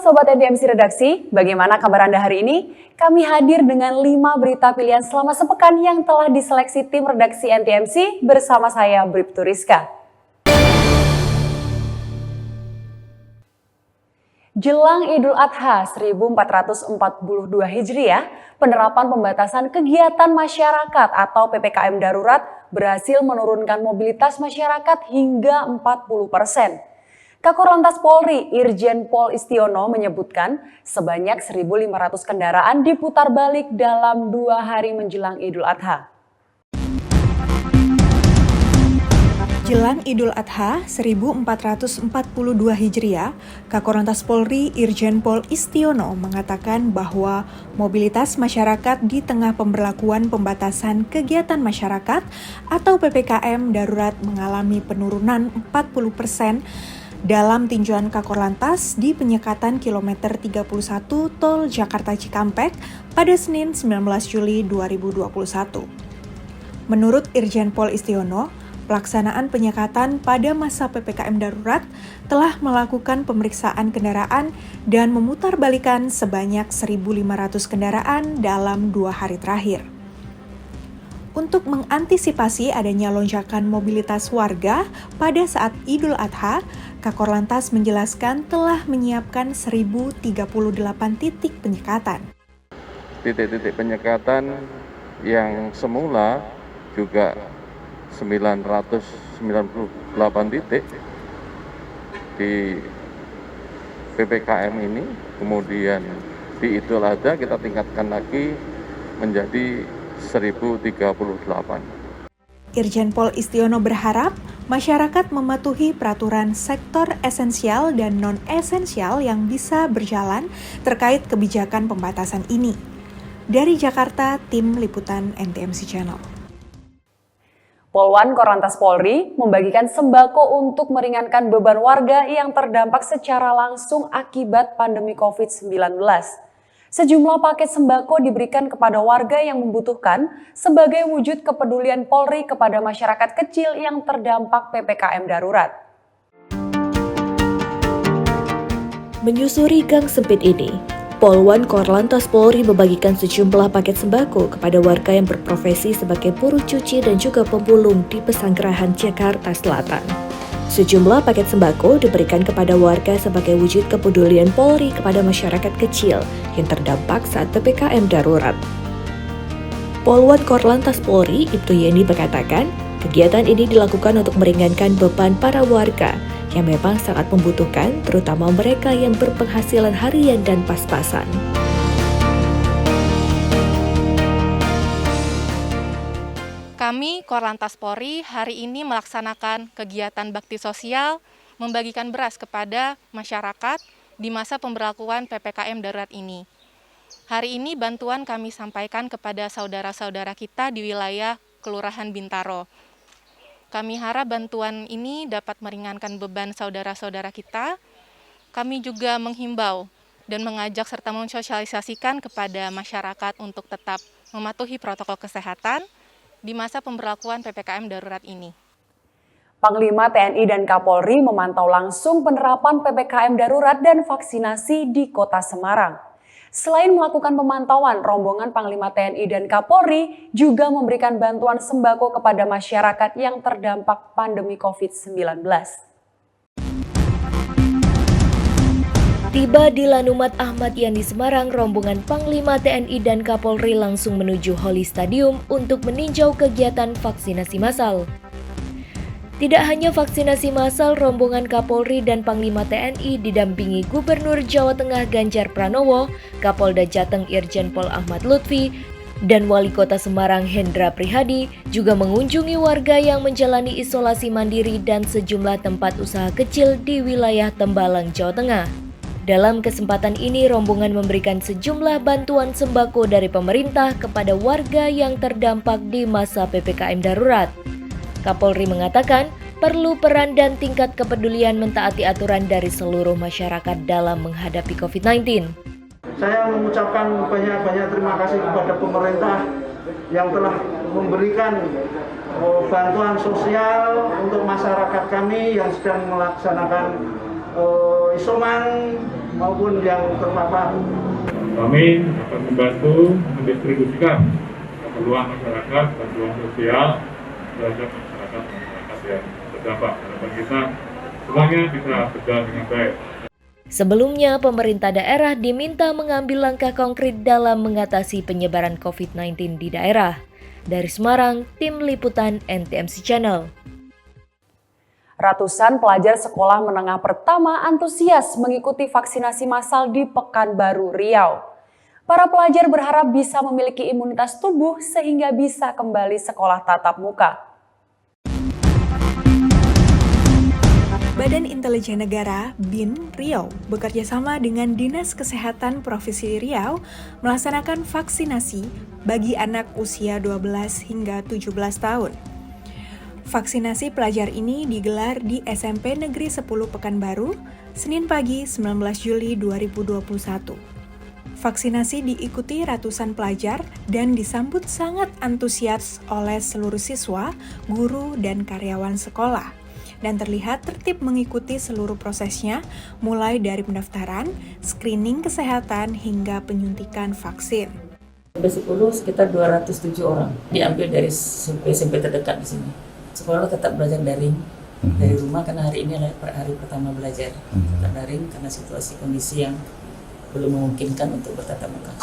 Sobat NTMC Redaksi, bagaimana kabar Anda hari ini? Kami hadir dengan 5 berita pilihan selama sepekan yang telah diseleksi tim redaksi NTMC bersama saya, Bribtu Rizka. Jelang Idul Adha 1442 Hijriah, penerapan pembatasan kegiatan masyarakat atau PPKM darurat berhasil menurunkan mobilitas masyarakat hingga 40%. Kakor Polri Irjen Pol Istiono menyebutkan sebanyak 1.500 kendaraan diputar balik dalam 2 hari menjelang Idul Adha. Jelang Idul Adha 1442 Hijriah, Kakor Polri Irjen Pol Istiono mengatakan bahwa mobilitas masyarakat di tengah pemberlakuan pembatasan kegiatan masyarakat atau PPKM darurat mengalami penurunan 40% dalam tinjauan Kakor Lantas di penyekatan kilometer 31 Tol Jakarta Cikampek pada Senin 19 Juli 2021. Menurut Irjen Pol Istiono, pelaksanaan penyekatan pada masa PPKM darurat telah melakukan pemeriksaan kendaraan dan memutarbalikan sebanyak 1.500 kendaraan dalam 2 hari terakhir. Untuk mengantisipasi adanya lonjakan mobilitas warga pada saat Idul Adha, Kakor Lantas menjelaskan telah menyiapkan 1.038 titik penyekatan. Titik-titik penyekatan yang semula juga 998 titik di PPKM ini, kemudian di Idul Adha kita tingkatkan lagi menjadi 1.038. Irjen Pol Istiono berharap masyarakat mematuhi peraturan sektor esensial dan non-esensial yang bisa berjalan terkait kebijakan pembatasan ini. Dari Jakarta, Tim Liputan NTMC Channel. Polwan Korlantas Polri membagikan sembako untuk meringankan beban warga yang terdampak secara langsung akibat pandemi COVID-19. Sejumlah paket sembako diberikan kepada warga yang membutuhkan sebagai wujud kepedulian Polri kepada masyarakat kecil yang terdampak PPKM darurat. Menyusuri gang sempit ini, Polwan Korlantas Polri membagikan sejumlah paket sembako kepada warga yang berprofesi sebagai buruh cuci dan juga pemulung di Pesanggerahan Jakarta Selatan. Sejumlah paket sembako diberikan kepada warga sebagai wujud kepedulian Polri kepada masyarakat kecil yang terdampak saat PPKM darurat. Polwan Korlantas Polri, Ibtu Yeni mengatakan, kegiatan ini dilakukan untuk meringankan beban para warga yang memang sangat membutuhkan, terutama mereka yang berpenghasilan harian dan pas-pasan. Kami, Korlantas Polri, hari ini melaksanakan kegiatan bakti sosial membagikan beras kepada masyarakat di masa pemberlakuan PPKM darurat ini. Hari ini bantuan kami sampaikan kepada saudara-saudara kita di wilayah Kelurahan Bintaro. Kami harap bantuan ini dapat meringankan beban saudara-saudara kita. Kami juga menghimbau dan mengajak serta mensosialisasikan kepada masyarakat untuk tetap mematuhi protokol kesehatan di masa pemberlakuan PPKM darurat ini. Panglima TNI dan Kapolri memantau langsung penerapan PPKM darurat dan vaksinasi di Kota Semarang. Selain melakukan pemantauan, rombongan Panglima TNI dan Kapolri juga memberikan bantuan sembako kepada masyarakat yang terdampak pandemi COVID-19. Tiba di Lanumat Ahmad Yani Semarang, rombongan Panglima TNI dan Kapolri langsung menuju Holy Stadium untuk meninjau kegiatan vaksinasi massal. Tidak hanya vaksinasi massal, rombongan Kapolri dan Panglima TNI didampingi Gubernur Jawa Tengah Ganjar Pranowo, Kapolda Jateng Irjen Pol Ahmad Lutfi, dan Wali Kota Semarang Hendra Prihadi juga mengunjungi warga yang menjalani isolasi mandiri dan sejumlah tempat usaha kecil di wilayah Tembalang, Jawa Tengah. Dalam kesempatan ini, rombongan memberikan sejumlah bantuan sembako dari pemerintah kepada warga yang terdampak di masa PPKM darurat. Kapolri mengatakan, perlu peran dan tingkat kepedulian mentaati aturan dari seluruh masyarakat dalam menghadapi COVID-19. Saya mengucapkan banyak-banyak terima kasih kepada pemerintah yang telah memberikan bantuan sosial untuk masyarakat kami yang sedang melaksanakan isoman maupun yang terpapar. Kami akan membantu mendistribusikan keperluan masyarakat, bantuan sosial terhadap masyarakat yang terdampak. Harapan kita semuanya bisa berjalan dengan baik. Sebelumnya, pemerintah daerah diminta mengambil langkah konkret dalam mengatasi penyebaran COVID-19 di daerah. Dari Semarang, Tim Liputan NTMC Channel. Ratusan pelajar sekolah menengah pertama antusias mengikuti vaksinasi massal di Pekanbaru, Riau. Para pelajar berharap bisa memiliki imunitas tubuh sehingga bisa kembali sekolah tatap muka. Badan Intelijen Negara (BIN) Riau bekerja sama dengan Dinas Kesehatan Provinsi Riau melaksanakan vaksinasi bagi anak usia 12 hingga 17 tahun. Vaksinasi pelajar ini digelar di SMP Negeri 10 Pekanbaru, Senin pagi 19 Juli 2021. Vaksinasi diikuti ratusan pelajar dan disambut sangat antusias oleh seluruh siswa, guru, dan karyawan sekolah. Dan terlihat tertib mengikuti seluruh prosesnya, mulai dari pendaftaran, screening kesehatan, hingga penyuntikan vaksin. SMP 10 sekitar 207 orang diambil dari SMP terdekat di sini. Sekolah tetap belajar daring dari rumah karena hari ini adalah hari pertama belajar. Tetap daring karena situasi kondisi yang belum memungkinkan untuk bertatap muka.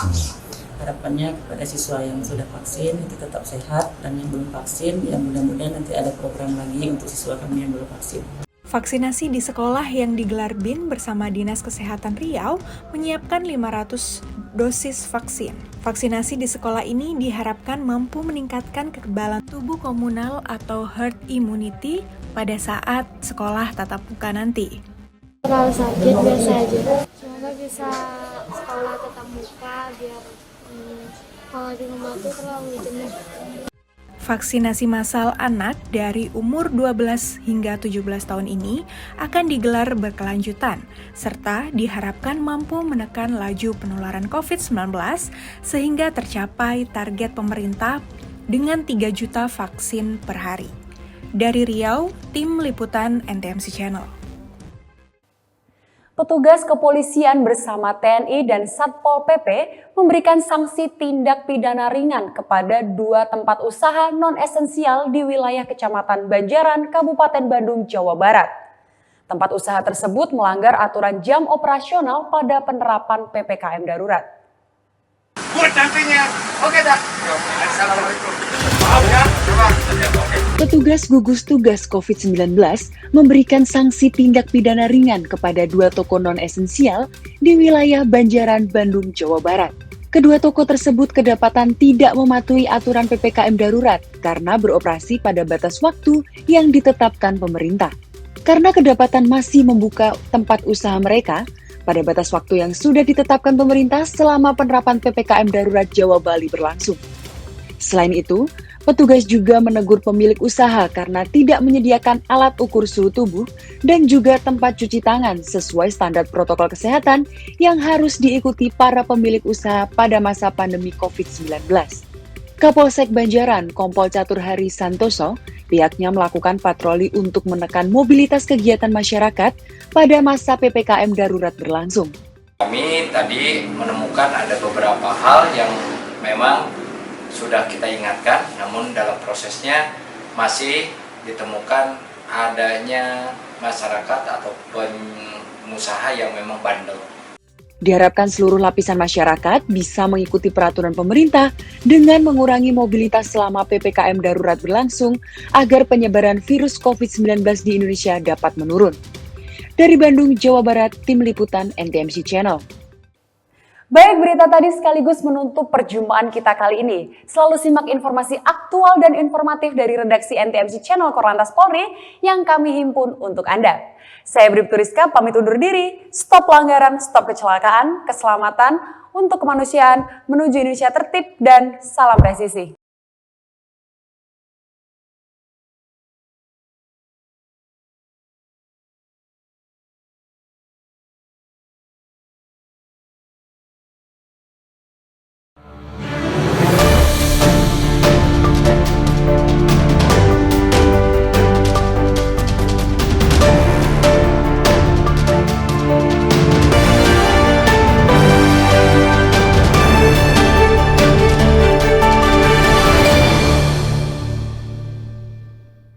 Harapannya kepada siswa yang sudah vaksin itu tetap sehat, dan yang belum vaksin ya mudah-mudahan nanti ada program lagi untuk siswa kami yang belum vaksin. Vaksinasi di sekolah yang digelar BIN bersama Dinas Kesehatan Riau menyiapkan 500 dosis vaksin. Vaksinasi di sekolah ini diharapkan mampu meningkatkan kekebalan tubuh komunal atau herd immunity pada saat sekolah tatap muka nanti. Kalau sakit biasa aja. Semoga bisa sekolah tatap muka biar kalau di rumah tuh terlalu jenuh. Vaksinasi massal anak dari umur 12 hingga 17 tahun ini akan digelar berkelanjutan, serta diharapkan mampu menekan laju penularan COVID-19 sehingga tercapai target pemerintah dengan 3 juta vaksin per hari. Dari Riau, Tim Liputan NTMC Channel. Petugas kepolisian bersama TNI dan Satpol PP memberikan sanksi tindak pidana ringan kepada 2 tempat usaha non-esensial di wilayah Kecamatan Banjaran, Kabupaten Bandung, Jawa Barat. Tempat usaha tersebut melanggar aturan jam operasional pada penerapan PPKM darurat. Petugas gugus tugas COVID-19 memberikan sanksi tindak pidana ringan kepada 2 toko non-esensial di wilayah Banjaran, Bandung, Jawa Barat. Kedua toko tersebut kedapatan tidak mematuhi aturan PPKM darurat karena beroperasi pada batas waktu yang ditetapkan pemerintah. Karena kedapatan masih membuka tempat usaha mereka pada batas waktu yang sudah ditetapkan pemerintah selama penerapan PPKM darurat Jawa Bali berlangsung. Selain itu, petugas juga menegur pemilik usaha karena tidak menyediakan alat ukur suhu tubuh dan juga tempat cuci tangan sesuai standar protokol kesehatan yang harus diikuti para pemilik usaha pada masa pandemi COVID-19. Kapolsek Banjaran, Kompol Catur Hari Santoso, pihaknya melakukan patroli untuk menekan mobilitas kegiatan masyarakat pada masa PPKM darurat berlangsung. Kami tadi menemukan ada beberapa hal yang memang sudah kita ingatkan, namun dalam prosesnya masih ditemukan adanya masyarakat atau pengusaha yang memang bandel. Diharapkan seluruh lapisan masyarakat bisa mengikuti peraturan pemerintah dengan mengurangi mobilitas selama PPKM darurat berlangsung agar penyebaran virus COVID-19 di Indonesia dapat menurun. Dari Bandung, Jawa Barat, Tim Liputan NTMC Channel. Baik, berita tadi sekaligus menutup perjumpaan kita kali ini. Selalu simak informasi aktual dan informatif dari redaksi NTMC Channel Korlantas Polri yang kami himpun untuk Anda. Saya Bribtu Rizka pamit undur diri. Stop pelanggaran, stop kecelakaan, keselamatan untuk kemanusiaan menuju Indonesia tertib dan salam presisi.